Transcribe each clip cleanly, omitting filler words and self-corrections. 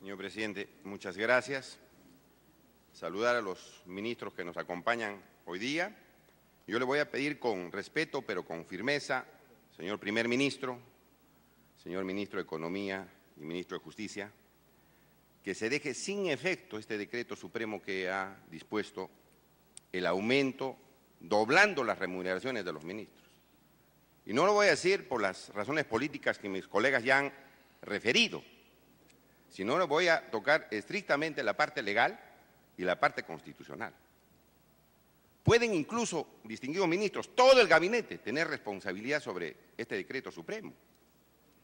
Señor presidente, muchas gracias. Saludar a los ministros que nos acompañan hoy día. Yo le voy a pedir con respeto, pero con firmeza, señor primer ministro, señor ministro de Economía y ministro de Justicia, que se deje sin efecto este decreto supremo que ha dispuesto el aumento, doblando las remuneraciones de los ministros. Y no lo voy a decir por las razones políticas que mis colegas ya han referido, sino lo voy a tocar estrictamente la parte legal y la parte constitucional. Pueden incluso, distinguidos ministros, todo el gabinete tener responsabilidad sobre este decreto supremo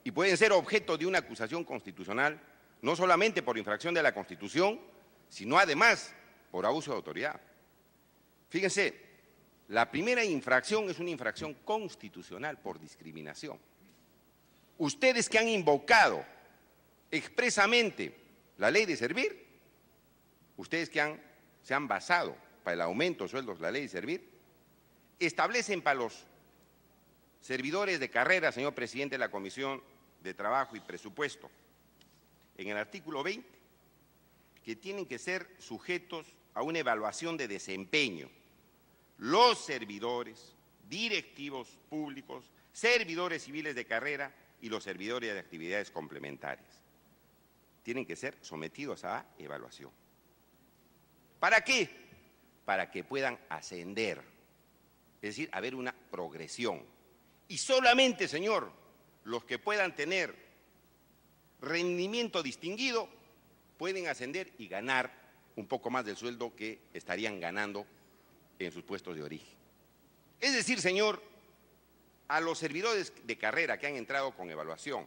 y pueden ser objeto de una acusación constitucional no solamente por infracción de la Constitución, sino además por abuso de autoridad. Fíjense, la primera infracción es una infracción constitucional por discriminación. Ustedes que han invocado expresamente la ley de servir, ustedes que se han basado para el aumento de sueldos la ley de servir, establecen para los servidores de carrera, señor presidente de la Comisión de Trabajo y Presupuesto, en el artículo 20, que tienen que ser sujetos a una evaluación de desempeño. Los servidores, directivos públicos, servidores civiles de carrera y los servidores de actividades complementarias tienen que ser sometidos a evaluación. ¿Para qué? Para que puedan ascender, es decir, haber una progresión. Y solamente, señor, los que puedan tener rendimiento distinguido pueden ascender y ganar un poco más del sueldo que estarían ganando en sus puestos de origen. Es decir, señor, a los servidores de carrera que han entrado con evaluación,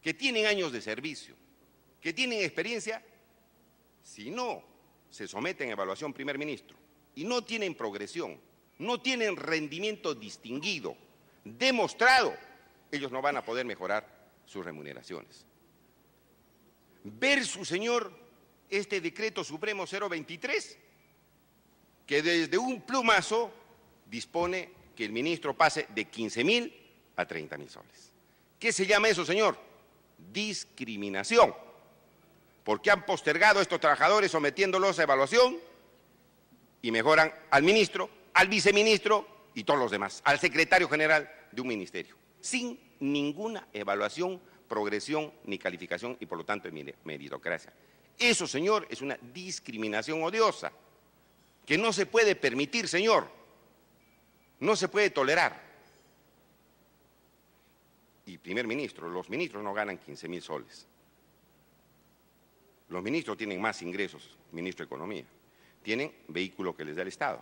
que tienen años de servicio, que tienen experiencia, si no se someten a evaluación, primer ministro, y no tienen progresión, no tienen rendimiento distinguido, demostrado, ellos no van a poder mejorar sus remuneraciones. Versus, señor, este decreto supremo 023, que desde un plumazo dispone que el ministro pase de 15.000 a 30.000 soles. ¿Qué se llama eso, señor? Discriminación. Porque han postergado a estos trabajadores sometiéndolos a evaluación y mejoran al ministro, al viceministro y todos los demás, al secretario general de un ministerio, sin ninguna evaluación, progresión ni calificación y por lo tanto meritocracia. Eso, señor, es una discriminación odiosa que no se puede permitir, señor, no se puede tolerar. Y primer ministro, los ministros no ganan 15.000 soles. Los ministros tienen más ingresos, ministro de Economía, tienen vehículo que les da el Estado,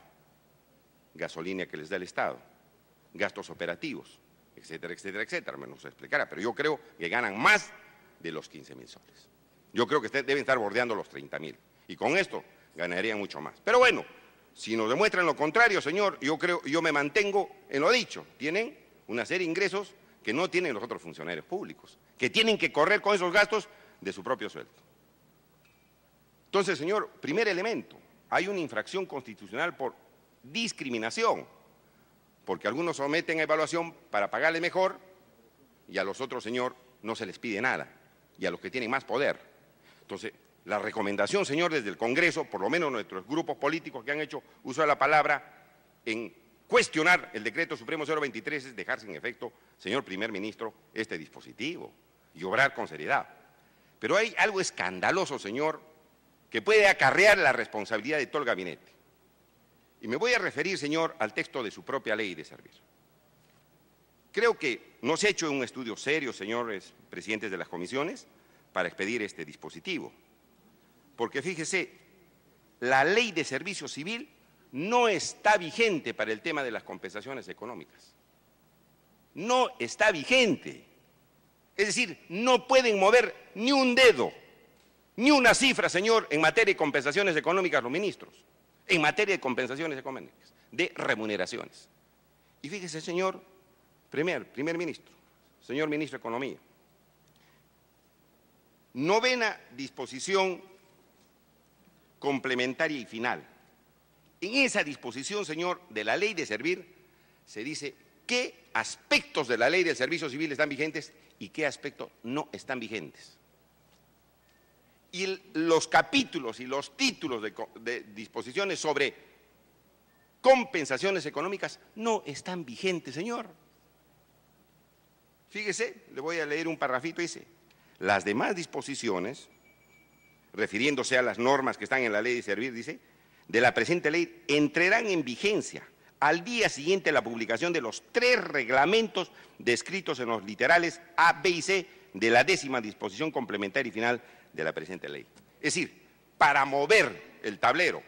gasolina que les da el Estado, gastos operativos, etcétera, etcétera, etcétera, me nos explicará, pero yo creo que ganan más de los 15.000 soles. Yo creo que deben estar bordeando los 30.000 y con esto ganarían mucho más. Pero bueno, si nos demuestran lo contrario, señor, yo me mantengo en lo dicho, tienen una serie de ingresos que no tienen los otros funcionarios públicos, que tienen que correr con esos gastos de su propio sueldo. Entonces, señor, primer elemento, hay una infracción constitucional por discriminación, porque algunos someten a evaluación para pagarle mejor y a los otros, señor, no se les pide nada, y a los que tienen más poder. Entonces, la recomendación, señor, desde el Congreso, por lo menos nuestros grupos políticos que han hecho uso de la palabra en cuestionar el decreto supremo 023 es dejar sin efecto, señor primer ministro, este dispositivo y obrar con seriedad. Pero hay algo escandaloso, señor, que puede acarrear la responsabilidad de todo el gabinete. Y me voy a referir, señor, al texto de su propia ley de servir. Creo que no se ha hecho un estudio serio, señores presidentes de las comisiones, para expedir este dispositivo. Porque fíjese, la ley de servicio civil no está vigente para el tema de las compensaciones económicas. No está vigente. Es decir, no pueden mover ni un dedo, ni una cifra, señor, en materia de compensaciones económicas los ministros, en materia de compensaciones económicas, de remuneraciones. Y fíjese, señor primer ministro, señor ministro de Economía, novena disposición complementaria y final. En esa disposición, señor, de la ley de servir, se dice qué aspectos de la ley del servicio civil están vigentes y qué aspectos no están vigentes. y los capítulos y los títulos de disposiciones sobre compensaciones económicas no están vigentes, señor. Fíjese, le voy a leer un parrafito, dice: las demás disposiciones, refiriéndose a las normas que están en la ley de servir, dice, de la presente ley, entrarán en vigencia al día siguiente a la publicación de los 3 reglamentos descritos en los literales A, B y C de la 10ª disposición complementaria y final de la presente ley. Es decir, para mover el tablero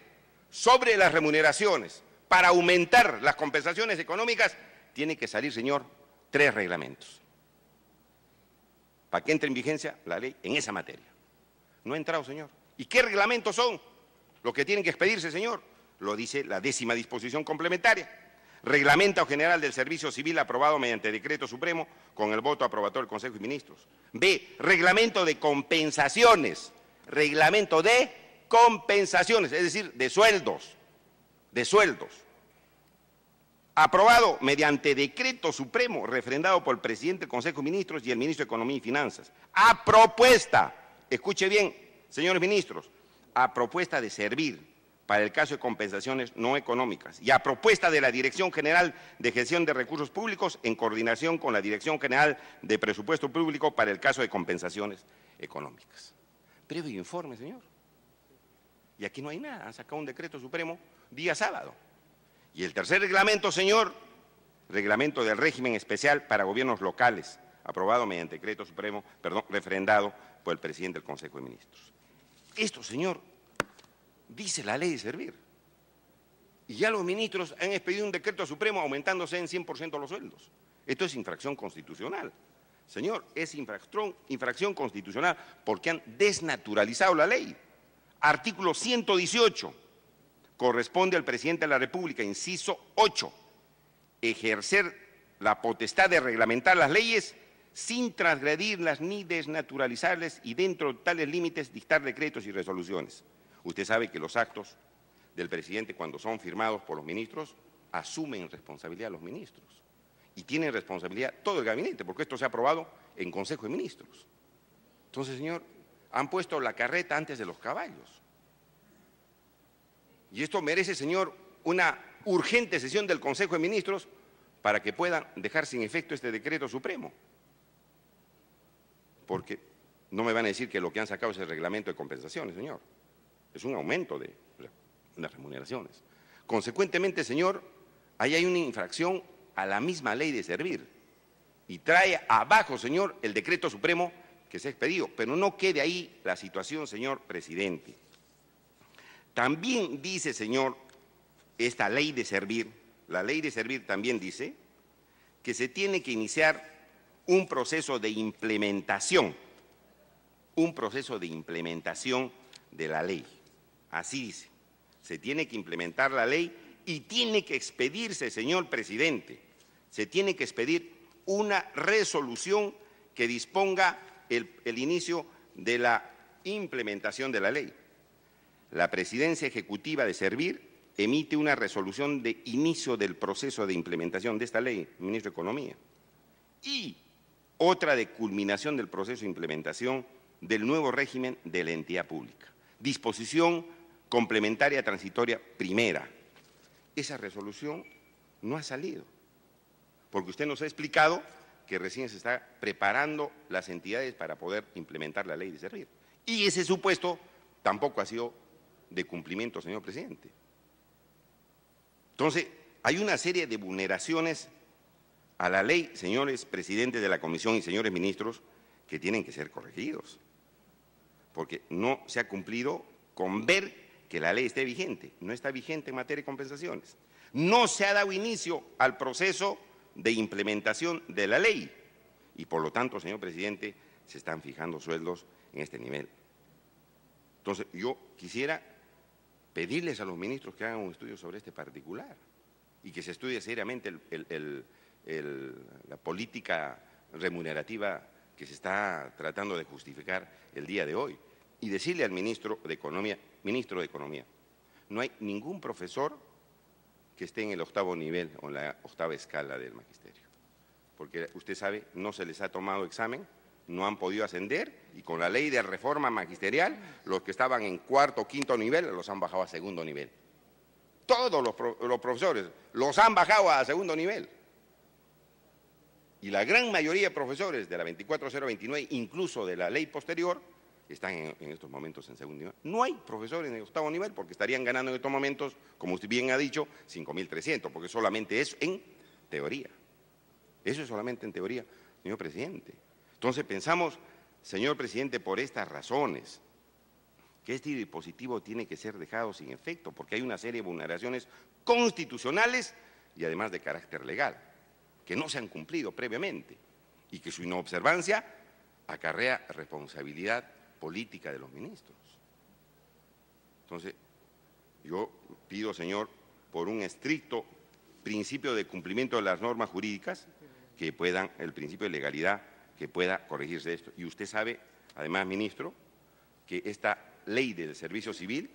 sobre las remuneraciones, para aumentar las compensaciones económicas, tiene que salir, señor, 3 reglamentos para que entre en vigencia la ley en esa materia. No ha entrado, señor. ¿Y qué reglamentos son los que tienen que expedirse, señor? Lo dice la 10ª disposición complementaria. Reglamento General del Servicio Civil aprobado mediante decreto supremo con el voto aprobatorio del Consejo de Ministros. B, Reglamento de compensaciones. Reglamento de compensaciones, es decir, de sueldos. De sueldos. Aprobado mediante decreto supremo refrendado por el presidente del Consejo de Ministros y el ministro de Economía y Finanzas. A propuesta, escuche bien, señores ministros, a propuesta de servir para el caso de compensaciones no económicas y a propuesta de la Dirección General de Gestión de Recursos Públicos en coordinación con la Dirección General de Presupuesto Público para el caso de compensaciones económicas. Previo informe, señor. Y aquí no hay nada, han sacado un decreto supremo día sábado. Y el tercer reglamento, señor, reglamento del régimen especial para gobiernos locales, aprobado mediante decreto supremo, refrendado por el presidente del Consejo de Ministros. Esto, señor, dice la ley de servir. Y ya los ministros han expedido un decreto supremo aumentándose en 100% los sueldos. Esto es infracción constitucional. Señor, es infracción constitucional porque han desnaturalizado la ley. Artículo 118. Corresponde al presidente de la República, inciso 8, ejercer la potestad de reglamentar las leyes sin transgredirlas ni desnaturalizarlas y dentro de tales límites dictar decretos y resoluciones. Usted sabe que los actos del presidente, cuando son firmados por los ministros, asumen responsabilidad los ministros y tienen responsabilidad todo el gabinete, porque esto se ha aprobado en Consejo de Ministros. Entonces, señor, han puesto la carreta antes de los caballos. Y esto merece, señor, una urgente sesión del Consejo de Ministros para que puedan dejar sin efecto este decreto supremo. Porque no me van a decir que lo que han sacado es el reglamento de compensaciones, señor. Es un aumento de las remuneraciones. Consecuentemente, señor, ahí hay una infracción a la misma ley de servir. Y trae abajo, señor, el decreto supremo que se ha expedido. Pero no quede ahí la situación, señor presidente. También dice, señor, esta ley de servir, la ley de servir también dice que se tiene que iniciar un proceso de implementación de la ley. Así dice, se tiene que implementar la ley y tiene que expedirse, señor presidente, se tiene que expedir una resolución que disponga el inicio de la implementación de la ley. La Presidencia Ejecutiva de Servir emite una resolución de inicio del proceso de implementación de esta ley, ministro de Economía, y otra de culminación del proceso de implementación del nuevo régimen de la entidad pública. Disposición complementaria transitoria primera. Esa resolución no ha salido, porque usted nos ha explicado que recién se está preparando las entidades para poder implementar la ley de servir. Y ese supuesto tampoco ha sido de cumplimiento, señor presidente. Entonces, hay una serie de vulneraciones a la ley, señores presidentes de la Comisión y señores ministros, que tienen que ser corregidos, porque no se ha cumplido con ver que la ley esté vigente. No está vigente en materia de compensaciones. No se ha dado inicio al proceso de implementación de la ley y, por lo tanto, señor presidente, se están fijando sueldos en este nivel. Entonces, yo quisiera pedirles a los ministros que hagan un estudio sobre este particular y que se estudie seriamente la política remunerativa que se está tratando de justificar el día de hoy. Y decirle al ministro de Economía, no hay ningún profesor que esté en el 8º nivel o en la 8ª escala del magisterio, porque usted sabe, no se les ha tomado examen, no han podido ascender y con la ley de reforma magisterial, los que estaban en cuarto o quinto nivel los han bajado a segundo nivel. Todos los profesores los han bajado a segundo nivel. Y la gran mayoría de profesores de la 24029, incluso de la ley posterior, están en estos momentos en segundo nivel. No hay profesores en octavo nivel porque estarían ganando en estos momentos, como usted bien ha dicho, 5.300, porque solamente es en teoría. Eso es solamente en teoría, señor presidente. Entonces pensamos, señor presidente, por estas razones, que este dispositivo tiene que ser dejado sin efecto, porque hay una serie de vulneraciones constitucionales y además de carácter legal, que no se han cumplido previamente y que su inobservancia acarrea responsabilidad política de los ministros. Entonces, yo pido, señor, por un estricto principio de cumplimiento de las normas jurídicas, que puedan, el principio de legalidad, que pueda corregirse esto. Y usted sabe, además, ministro, que esta ley del servicio civil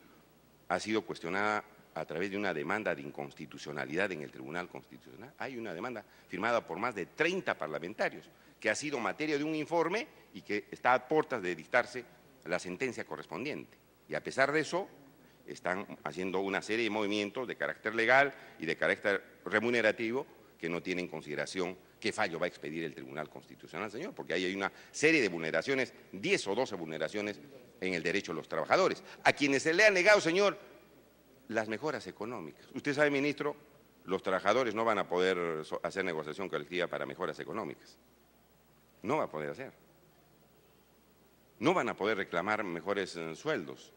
ha sido cuestionada a través de una demanda de inconstitucionalidad en el Tribunal Constitucional. Hay una demanda firmada por más de 30 parlamentarios que ha sido materia de un informe y que está a puertas de dictarse la sentencia correspondiente. Y a pesar de eso, están haciendo una serie de movimientos de carácter legal y de carácter remunerativo que no tienen en consideración qué fallo va a expedir el Tribunal Constitucional, señor, porque ahí hay una serie de vulneraciones, 10 o 12 vulneraciones en el derecho de los trabajadores, a quienes se le ha negado, señor, las mejoras económicas. Usted sabe, ministro, los trabajadores no van a poder hacer negociación colectiva para mejoras económicas. No va a poder hacer. No van a poder reclamar mejores sueldos.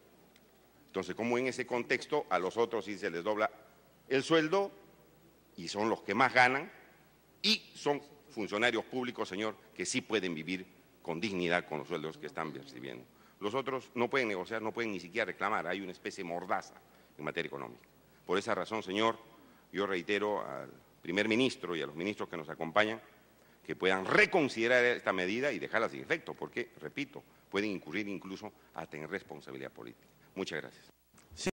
Entonces, ¿cómo en ese contexto a los otros sí se les dobla el sueldo y son los que más ganan y son funcionarios públicos, señor, que sí pueden vivir con dignidad con los sueldos que están percibiendo? Los otros no pueden negociar, no pueden ni siquiera reclamar, hay una especie de mordaza en materia económica. Por esa razón, señor, yo reitero al primer ministro y a los ministros que nos acompañan que puedan reconsiderar esta medida y dejarla sin efecto, porque, repito, pueden incurrir incluso hasta en responsabilidad política. Muchas gracias.